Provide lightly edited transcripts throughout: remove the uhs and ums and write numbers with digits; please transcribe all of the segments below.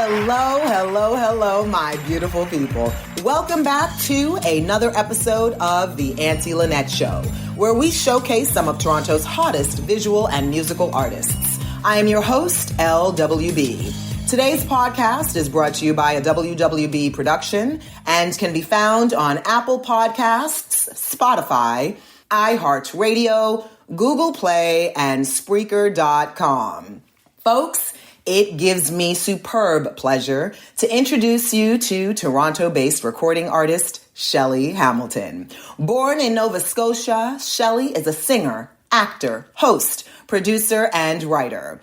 Hello, hello, hello, my beautiful people. Welcome back to another episode of The Auntie Lynette Show, where we showcase some of Toronto's hottest visual and musical artists. I am your host, LWB. Today's podcast is brought to you by a WWB production and can be found on Apple Podcasts, Spotify, iHeartRadio, Google Play, and Spreaker.com. Folks, it gives me superb pleasure to introduce you to Toronto-based recording artist Shelley Hamilton. Born in Nova Scotia, Shelley is a singer, actor, host, producer, and writer.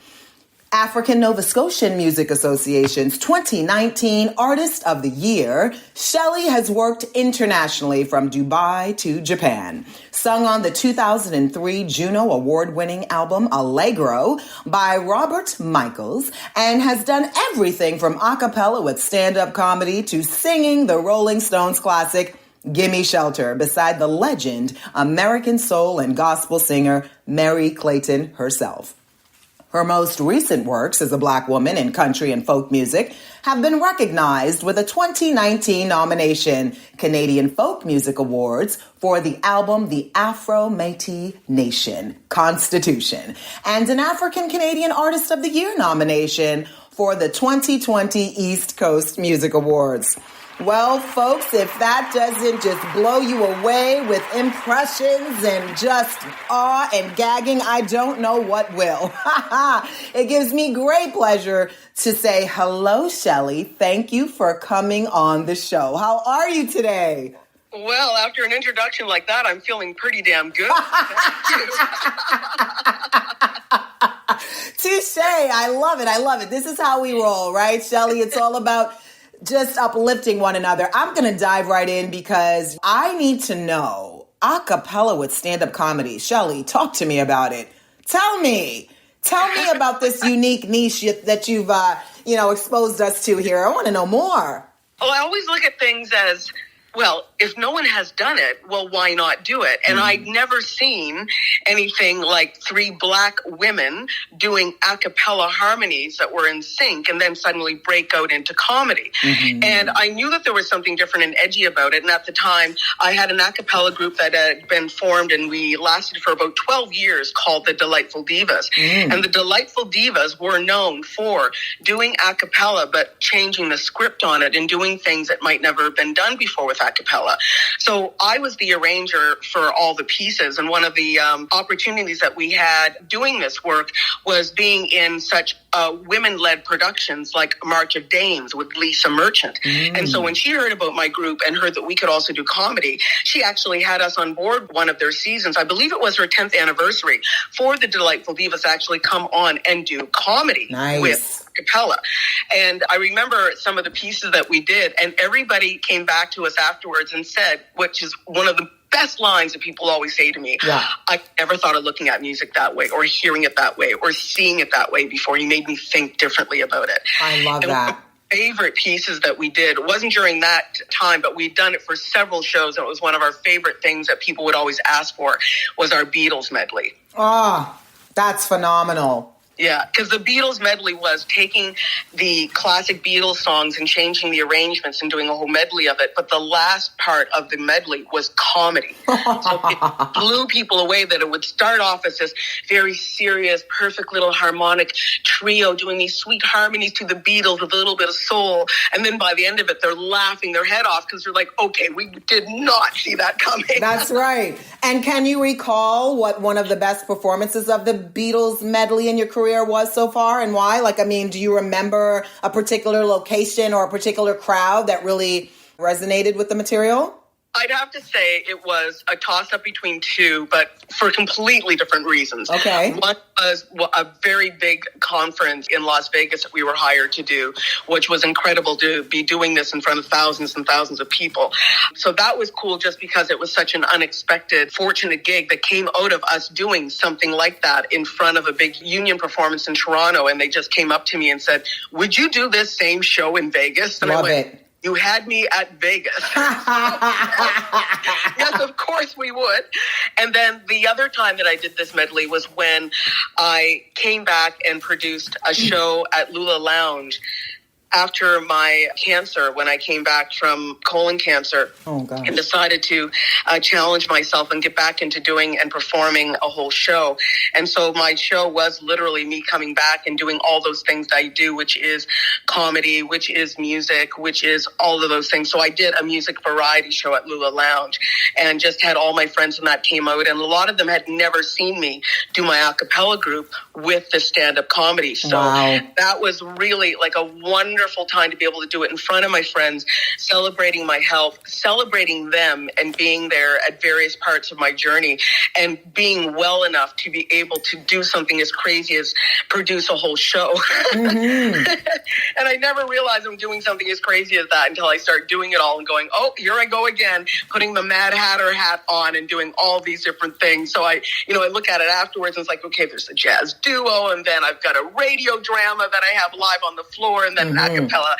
African Nova Scotian Music Association's 2019 Artist of the Year, Shelley has worked internationally from Dubai to Japan. Sung on the 2003 Juno Award-winning album ALLEGRO by Robert Michels, and has done everything from a cappella with stand-up comedy to singing the Rolling Stones classic Gimme Shelter beside the legend American soul and gospel singer Mary Clayton herself. Her most recent works as a Black woman in country and folk music have been recognized with a 2019 nomination, Canadian Folk Music Awards, for the album The Afro-Metis Nation, Constitution, and an African Canadian Artist of the Year nomination for the 2020 East Coast Music Awards. Well, folks, if that doesn't just blow you away with impressions and just awe and gagging, I don't know what will. It gives me great pleasure to say hello, Shelley. Thank you for coming on the show. How are you today? Well, after an introduction like that, I'm feeling pretty damn good. Touche. I love it. I love it. This is how we roll, right, Shelley? It's all about just uplifting one another. I'm going to dive right in because I need to know a cappella with stand-up comedy. Shelley, talk to me about it. Tell me about this unique niche that you've, exposed us to here. I want to know more. Well, I always look at things as, well, if no one has done it, well, why not do it? And I'd never seen anything like three Black women doing a cappella harmonies that were in sync and then suddenly break out into comedy. Mm-hmm. And I knew that there was something different and edgy about it. And at the time, I had an a cappella group that had been formed and we lasted for about 12 years called the Delightful Divas. And the Delightful Divas were known for doing a cappella, but changing the script on it and doing things that might never have been done before with a cappella. So I was the arranger for all the pieces. And one of the opportunities that we had doing this work was being in such women-led productions like March of Dames with Lisa Merchant. And so when she heard about my group and heard that we could also do comedy, she actually had us on board one of their seasons. I believe it was her 10th anniversary for the Delightful Divas to actually come on and do comedy with cappella. And I remember some of the pieces that we did, and everybody came back to us afterwards and said, which is one of the best lines that people always say to me, I never thought of looking at music that way or hearing it that way or seeing it that way before. You made me think differently about it. I love that. Favorite pieces that we did, it wasn't during that time, but we'd done it for several shows, and it was one of our favorite things that people would always ask for was our Beatles medley. Oh, that's phenomenal. Yeah, because the Beatles medley was taking the classic Beatles songs and changing the arrangements and doing a whole medley of it. But the last part of the medley was comedy. So it blew people away that it would start off as this very serious, perfect little harmonic trio doing these sweet harmonies to the Beatles with a little bit of soul. And then by the end of it, they're laughing their head off because they're like, okay, we did not see that coming. That's right. And can you recall what one of the best performances of the Beatles medley in your career was so far and why? Do you remember a particular location or a particular crowd that really resonated with the material? I'd have to say it was a toss-up between two, but for completely different reasons. Okay. One was a very big conference in Las Vegas that we were hired to do, which was incredible to be doing this in front of thousands and thousands of people. So that was cool just because it was such an unexpected, fortunate gig that came out of us doing something like that in front of a big union performance in Toronto. And they just came up to me and said, would you do this same show in Vegas? And Love I went, it. You had me at Vegas. Yes, of course we would. And then the other time that I did this medley was when I came back and produced a show at Lula Lounge after my cancer, when I came back from colon cancer, and decided to challenge myself and get back into doing and performing a whole show. And so my show was literally me coming back and doing all those things that I do, which is comedy, which is music, which is all of those things. So I did a music variety show at Lula Lounge and just had all my friends and that came out. And a lot of them had never seen me do my a cappella group with the stand-up comedy. So that was really like a wonderful time to be able to do it in front of my friends, celebrating my health, celebrating them, and being there at various parts of my journey and being well enough to be able to do something as crazy as produce a whole show. And I never realized I'm doing something as crazy as that until I start doing it all and going, oh, here I go again, putting the Mad Hatter hat on and doing all these different things. So I look at it afterwards and it's like, okay, there's a jazz duo, and then I've got a radio drama that I have live on the floor, and then an a cappella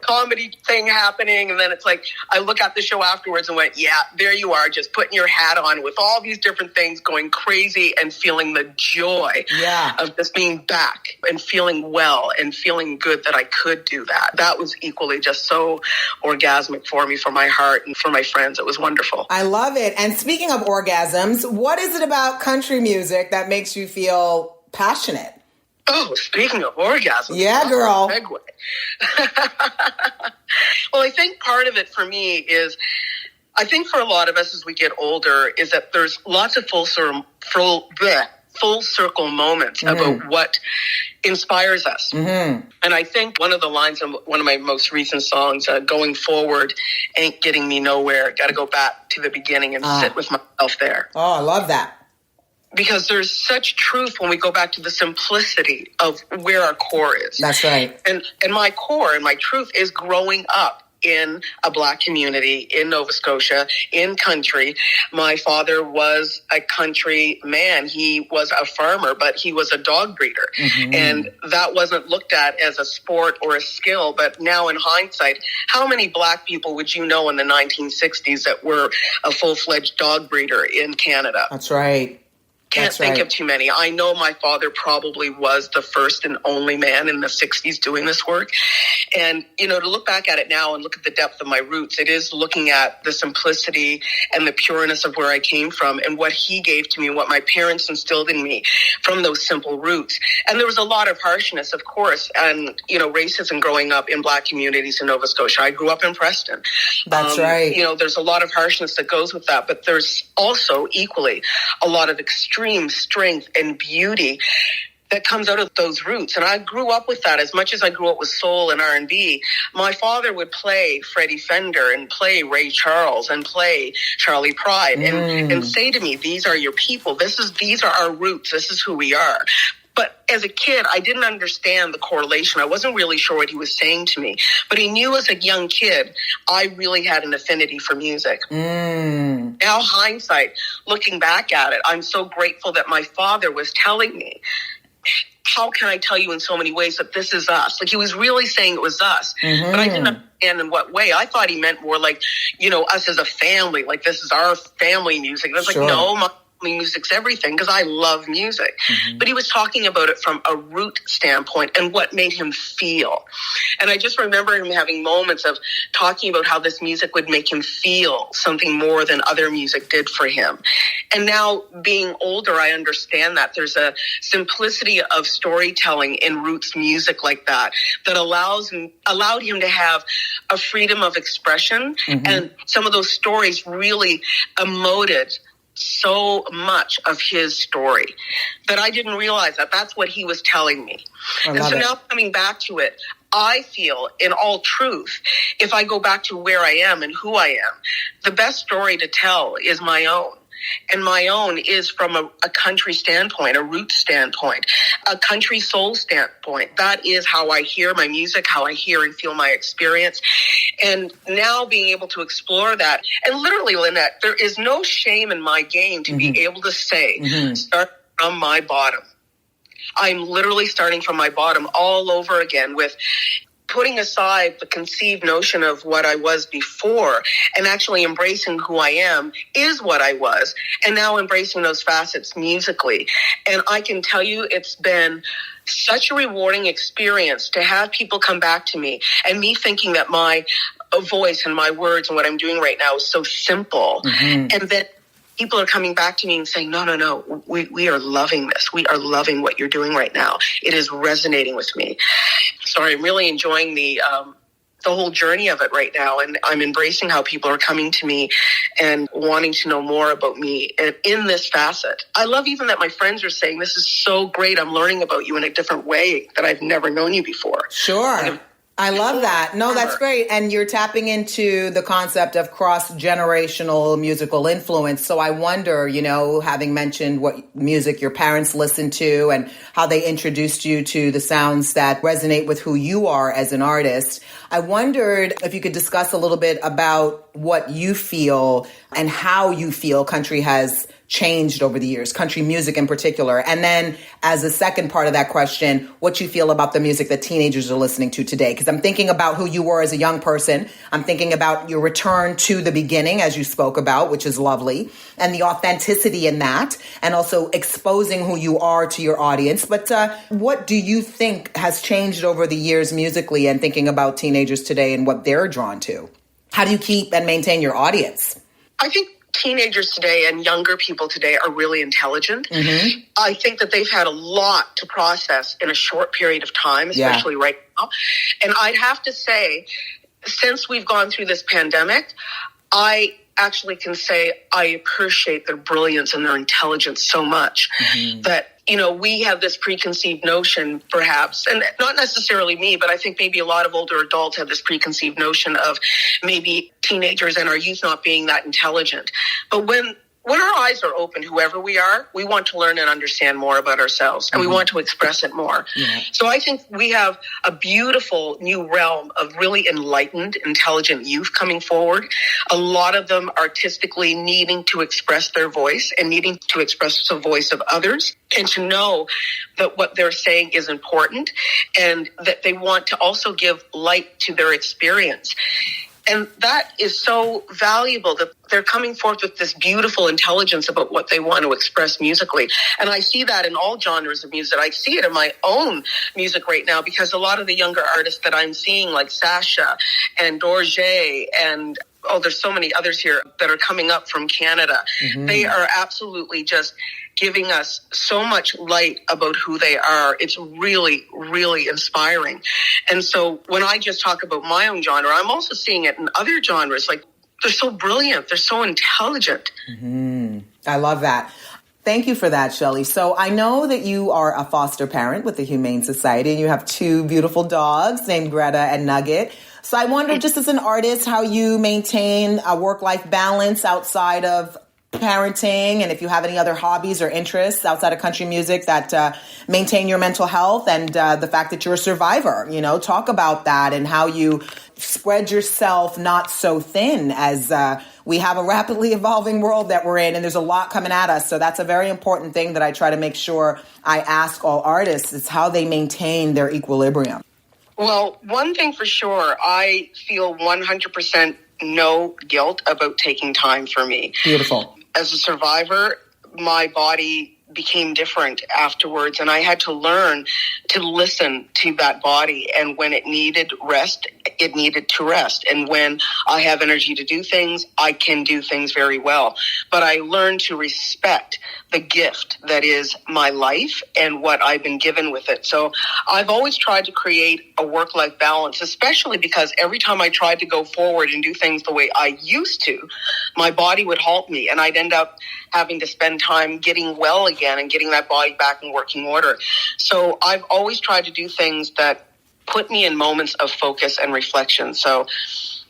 comedy thing happening. And then it's like, I look at the show afterwards and went, yeah, there you are, just putting your hat on with all these different things, going crazy and feeling the joy of just being back and feeling well and feeling good that I could do that. That was equally just so orgasmic for me, for my heart, and for my friends. It was wonderful. I love it. And speaking of orgasms, what is it about country music that makes you feel passionate? Oh, speaking of orgasms. Yeah, girl. Segue. Well, I think part of it for me is, I think for a lot of us as we get older, is that there's lots of full circle moments about what inspires us. And I think one of the lines of one of my most recent songs, Going Forward Ain't Getting Me Nowhere, got to go back to the beginning and sit with myself there. Oh, I love that. Because there's such truth when we go back to the simplicity of where our core is. That's right. And my core and my truth is growing up in a Black community in Nova Scotia, in country. My father was a country man. He was a farmer, but he was a dog breeder. And that wasn't looked at as a sport or a skill. But now in hindsight, how many Black people would you know in the 1960s that were a full-fledged dog breeder in Canada? That's right. Can't think of too many. I know my father probably was the first and only man in the 60s doing this work. And, to look back at it now and look at the depth of my roots, it is looking at the simplicity and the pureness of where I came from and what he gave to me, what my parents instilled in me from those simple roots. And there was a lot of harshness, of course, and, racism growing up in Black communities in Nova Scotia. I grew up in Preston. That's right. There's a lot of harshness that goes with that, but there's also equally a lot of extreme strength and beauty that comes out of those roots. And I grew up with that. As much as I grew up with soul and R&B, my father would play Freddie Fender and play Ray Charles and play Charlie Pride and say to me, these are your people. These are our roots. This is who we are. But as a kid, I didn't understand the correlation. I wasn't really sure what he was saying to me. But he knew as a young kid, I really had an affinity for music. Now, hindsight, looking back at it, I'm so grateful that my father was telling me, how can I tell you in so many ways that this is us? Like, he was really saying it was us. But I didn't understand in what way. I thought he meant more like, us as a family. Like, this is our family music. And I was like, no, my music's everything, because I love music. But he was talking about it from a root standpoint and what made him feel. And I just remember him having moments of talking about how this music would make him feel something more than other music did for him. And now, being older, I understand that there's a simplicity of storytelling in roots music like that allowed him to have a freedom of expression. And some of those stories really emoted so much of his story that I didn't realize that that's what he was telling me. And so now, coming back to it, I feel, in all truth, if I go back to where I am and who I am, the best story to tell is my own. And my own is from a country standpoint, a root standpoint, a country soul standpoint. That is how I hear my music, how I hear and feel my experience. And now being able to explore that. And literally, Lynette, there is no shame in my game to be able to say, start from my bottom. I'm literally starting from my bottom all over again, with putting aside the conceived notion of what I was before and actually embracing who I am is what I was, and now embracing those facets musically. And I can tell you, it's been such a rewarding experience to have people come back to me and me thinking that my voice and my words and what I'm doing right now is so simple. And then people are coming back to me and saying, no, we are loving this. We are loving what you're doing right now. It is resonating with me. So I'm really enjoying the whole journey of it right now. And I'm embracing how people are coming to me and wanting to know more about me in this facet. I love even that my friends are saying, this is so great. I'm learning about you in a different way that I've never known you before. Sure. I love that. No, that's great. And you're tapping into the concept of cross-generational musical influence. So I wonder, having mentioned what music your parents listened to and how they introduced you to the sounds that resonate with who you are as an artist, I wondered if you could discuss a little bit about what you feel and how you feel country has changed over the years, country music in particular. And then as a second part of that question, what you feel about the music that teenagers are listening to today. Because I'm thinking about who you were as a young person. I'm thinking about your return to the beginning, as you spoke about, which is lovely, and the authenticity in that, and also exposing who you are to your audience. But what do you think has changed over the years musically, and thinking about teenagers today and what they're drawn to? How do you keep and maintain your audience? I think teenagers today and younger people today are really intelligent. I think that they've had a lot to process in a short period of time, especially right now. And I'd have to say, since we've gone through this pandemic, I actually can say I appreciate their brilliance and their intelligence so much that, we have this preconceived notion, perhaps, and not necessarily me, but I think maybe a lot of older adults have this preconceived notion of maybe teenagers and our youth not being that intelligent. But when our eyes are open, whoever we are, we want to learn and understand more about ourselves, and we want to express it more. So I think we have a beautiful new realm of really enlightened, intelligent youth coming forward. A lot of them artistically needing to express their voice and needing to express the voice of others, and to know that what they're saying is important and that they want to also give light to their experience. And that is so valuable that they're coming forth with this beautiful intelligence about what they want to express musically. And I see that in all genres of music. I see it in my own music right now, because a lot of the younger artists that I'm seeing, like Sasha and Dorje and there's so many others here that are coming up from Canada. They are absolutely just giving us so much light about who they are. It's really, really inspiring. And so when I just talk about my own genre, I'm also seeing it in other genres. Like, they're so brilliant. They're so intelligent. I love that. Thank you for that, Shelley. So I know that you are a foster parent with the Humane Society, and you have two beautiful dogs named Greta and Nugget. So I wonder, just as an artist, how you maintain a work-life balance outside of parenting, and if you have any other hobbies or interests outside of country music that maintain your mental health, and the fact that you're a survivor. Talk about that and how you spread yourself not so thin, as we have a rapidly evolving world that we're in, and there's a lot coming at us. So that's a very important thing that I try to make sure I ask all artists, is how they maintain their equilibrium. Well, one thing for sure, I feel 100% no guilt about taking time for me. Beautiful. As a survivor, my body became different afterwards, and I had to learn to listen to that body. And when it needed rest, it needed to rest. And when I have energy to do things, I can do things very well. But I learned to respect the gift that is my life and what I've been given with it. So I've always tried to create a work-life balance, especially because every time I tried to go forward and do things the way I used to, my body would halt me, and I'd end up having to spend time getting well again and getting that body back in working order. So I've always tried to do things that put me in moments of focus and reflection. So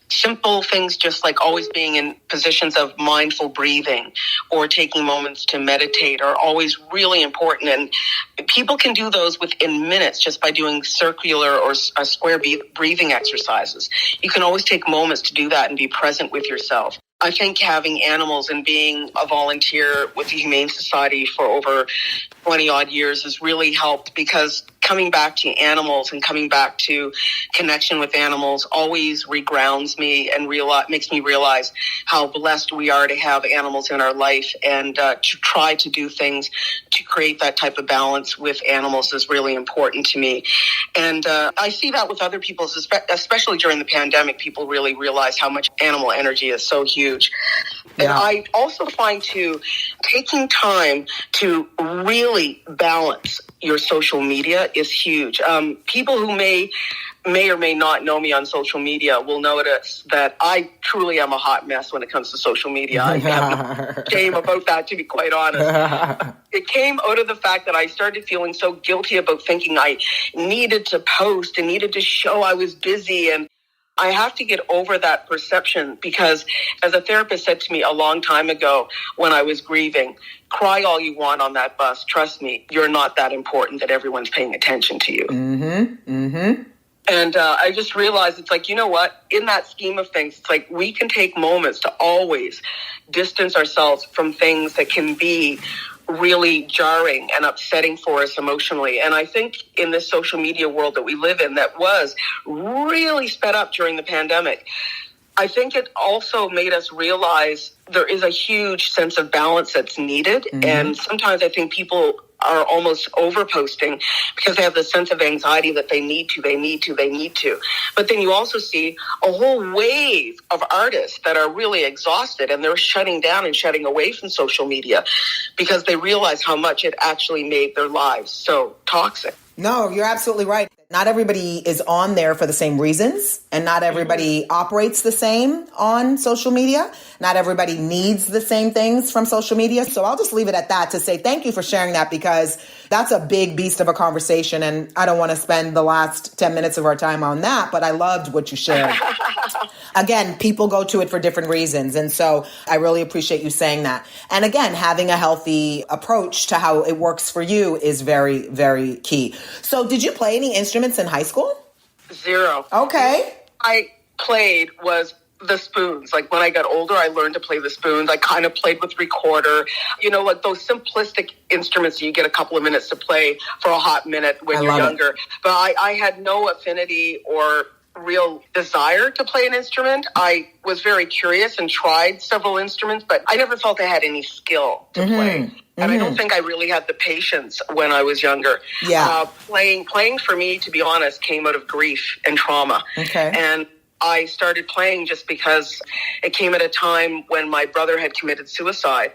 simple things, just like always being in positions of mindful breathing or taking moments to meditate, are always really important. And people can do those within minutes just by doing circular or square breathing exercises. You can always take moments to do that and be present with yourself. I think having animals and being a volunteer with the Humane Society for over 20 odd years has really helped, because coming back to animals and coming back to connection with animals always regrounds me and makes me realize how blessed we are to have animals in our life, and to try to do things to create that type of balance with animals is really important to me. And I see that with other people, especially during the pandemic. People really realize how much animal energy is so huge. Yeah. And I also find too, taking time to really balance your social media is huge. People who may or may not know me on social media will notice that I truly am a hot mess when it comes to social media. I have no shame about that, to be quite honest. It came out of the fact that I started feeling so guilty about thinking I needed to post and needed to show I was busy, and I have to get over that perception, because as a therapist said to me a long time ago when I was grieving, cry all you want on that bus. Trust me, you're not that important that everyone's paying attention to you. Mm-hmm. Mm-hmm. And I just realized it's like, you know what? In that scheme of things, it's like we can take moments to always distance ourselves from things that can be really jarring and upsetting for us emotionally. And I think in this social media world that we live in, that was really sped up during the pandemic, I think it also made us realize there is a huge sense of balance that's needed. Mm-hmm. And sometimes I think people are almost overposting because they have this sense of anxiety that they need to. But then you also see a whole wave of artists that are really exhausted, and they're shutting down and shutting away from social media because they realize how much it actually made their lives so toxic. No, you're absolutely right. Not everybody is on there for the same reasons, and not everybody operates the same on social media. Not everybody needs the same things from social media. So I'll just leave it at that to say thank you for sharing that, because that's a big beast of a conversation, and I don't want to spend the last 10 minutes of our time on that, but I loved what you shared. Again, people go to it for different reasons, and so I really appreciate you saying that. And again, having a healthy approach to how it works for you is very, very key. So did you play any instruments in high school? Zero. Okay. I played was the spoons. Like when I got older, I learned to play the spoons. I kind of played with recorder, like those simplistic instruments you get a couple of minutes to play for a hot minute when you're younger. But I had no affinity or real desire to play an instrument. I was very curious and tried several instruments, but I never felt I had any skill to play. And I don't think I really had the patience when I was younger. Yeah. Playing for me, to be honest, came out of grief and trauma. Okay. And I started playing just because it came at a time when my brother had committed suicide.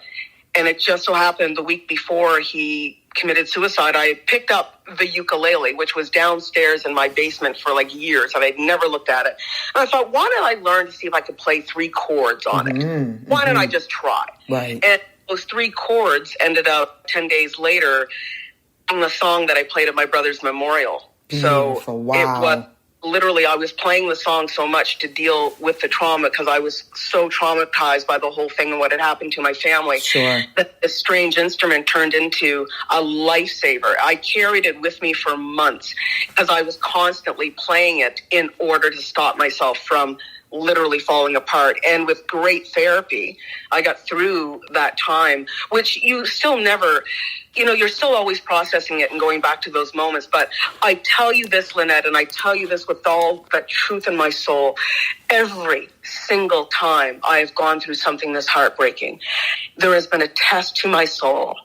And it just so happened the week before he committed suicide, I picked up the ukulele, which was downstairs in my basement for like years, and I'd never looked at it. And I thought, why don't I learn to see if I could play 3 chords on it? Why don't I just try? Right. And those 3 chords ended up 10 days later in the song that I played at my brother's memorial. Beautiful. So wow. It was literally, I was playing the song so much to deal with the trauma, because I was so traumatized by the whole thing and what had happened to my family. Sure. That this strange instrument turned into a lifesaver. I carried it with me for months because I was constantly playing it in order to stop myself from literally falling apart. And with great therapy, I got through that time, which you still never, you're still always processing it and going back to those moments. But I tell you this, Lynette, and I tell you this with all that truth in my soul, every single time I've gone through something this heartbreaking, there has been a test to my soul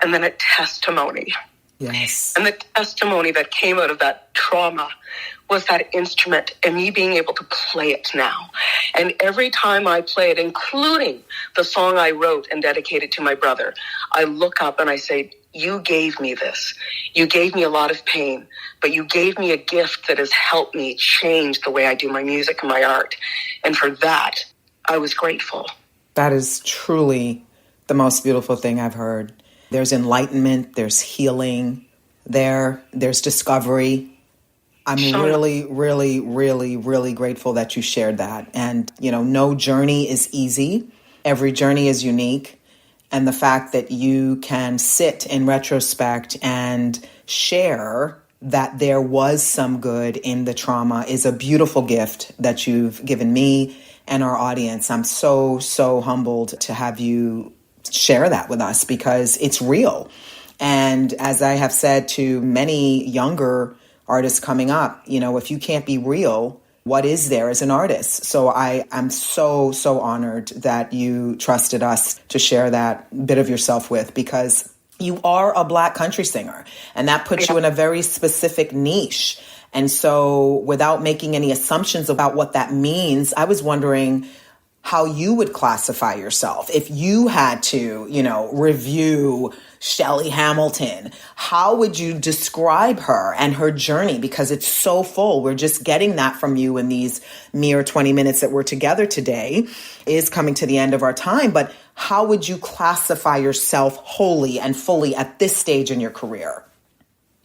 and then a testimony. Yes. And the testimony that came out of that trauma was that instrument and me being able to play it now. And every time I play it, including the song I wrote and dedicated to my brother, I look up and I say, you gave me this. You gave me a lot of pain, but you gave me a gift that has helped me change the way I do my music and my art. And for that, I was grateful. That is truly the most beautiful thing I've heard. There's enlightenment, there's healing, there's discovery. I'm really, really, really, really grateful that you shared that. And, no journey is easy. Every journey is unique. And the fact that you can sit in retrospect and share that there was some good in the trauma is a beautiful gift that you've given me and our audience. I'm so, so humbled to have you share that with us because it's real. And as I have said to many younger artists coming up, you know, if you can't be real, what is there as an artist? So I'm so, so honored that you trusted us to share that bit of yourself with, because you are a Black country singer, and that puts you in a very specific niche. And so without making any assumptions about what that means, I was wondering how you would classify yourself. If you had to, you know, review Shelley Hamilton, how would you describe her and her journey? Because it's so full. We're just getting that from you in these mere 20 minutes that we're together today. Is coming to the end of our time. But how would you classify yourself wholly and fully at this stage in your career?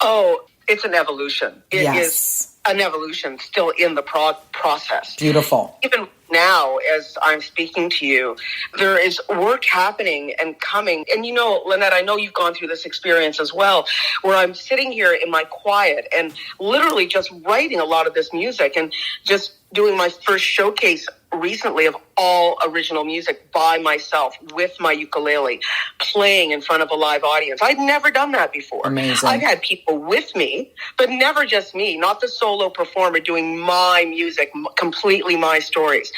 Oh, it's an evolution. It is an evolution still in the process. Beautiful. Even now, as I'm speaking to you, there is work happening and coming. And you know, Lynette, I know you've gone through this experience as well, where I'm sitting here in my quiet and literally just writing a lot of this music and just doing my first showcase recently of all original music by myself with my ukulele, playing in front of a live audience. I'd never done that before. Amazing. I've had people with me, but never just me, not the solo performer doing my music, completely my stories.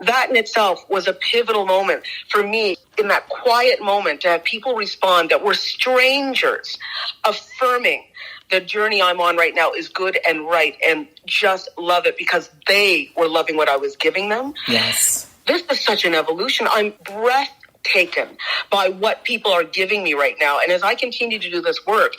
That in itself was a pivotal moment for me, in that quiet moment, to have people respond that were strangers, affirming the journey I'm on right now is good and right, and just love it because they were loving what I was giving them. Yes. This is such an evolution. I'm breathtaken by what people are giving me right now. And as I continue to do this work,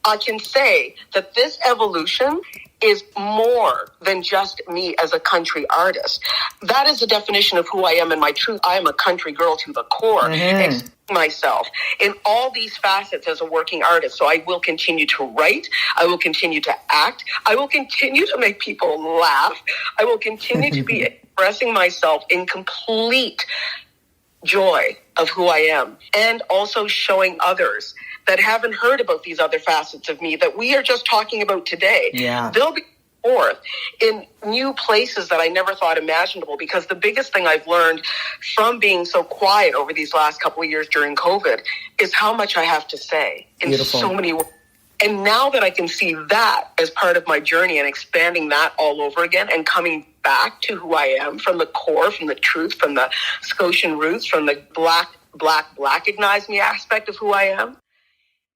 I can say that this evolution is more than just me as a country artist. That is the definition of who I am in my truth. I am a country girl to the core. And myself in all these facets as a working artist. So I will continue to write. I will continue to act. I will continue to make people laugh. I will continue to be expressing myself in complete joy of who I am, and also showing others that haven't heard about these other facets of me that we are just talking about today. Yeah. They'll be forth in new places that I never thought imaginable, because the biggest thing I've learned from being so quiet over these last couple of years during COVID is how much I have to say in so many ways. And now that I can see that as part of my journey and expanding that all over again and coming back to who I am from the core, from the truth, from the Scotian roots, from the Blackignize me aspect of who I am,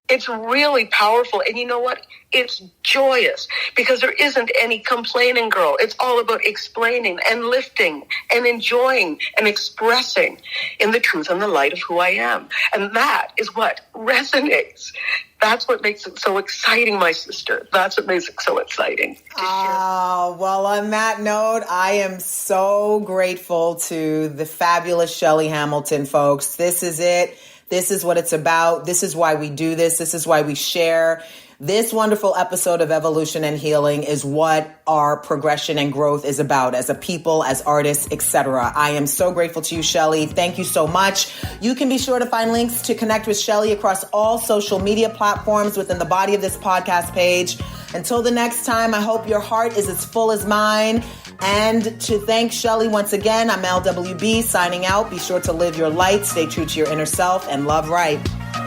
it's really powerful. And you know what? It's joyous because there isn't any complaining, girl. It's all about explaining and lifting and enjoying and expressing in the truth and the light of who I am. And that is what resonates. That's what makes it so exciting, my sister. That's what makes it so exciting. Oh, well, on that note, I am so grateful to the fabulous Shelley Hamilton, folks. This is it. This is what it's about. This is why we do this. This is why we share. This wonderful episode of Evolution and Healing is what our progression and growth is about as a people, as artists, etc. I am so grateful to you, Shelley. Thank you so much. You can be sure to find links to connect with Shelley across all social media platforms within the body of this podcast page. Until the next time, I hope your heart is as full as mine. And to thank Shelley once again, I'm LWB signing out. Be sure to live your light, stay true to your inner self, and love right.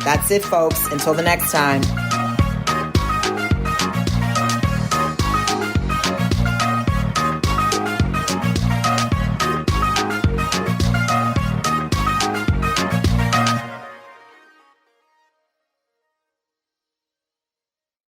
That's it, folks. Until the next time.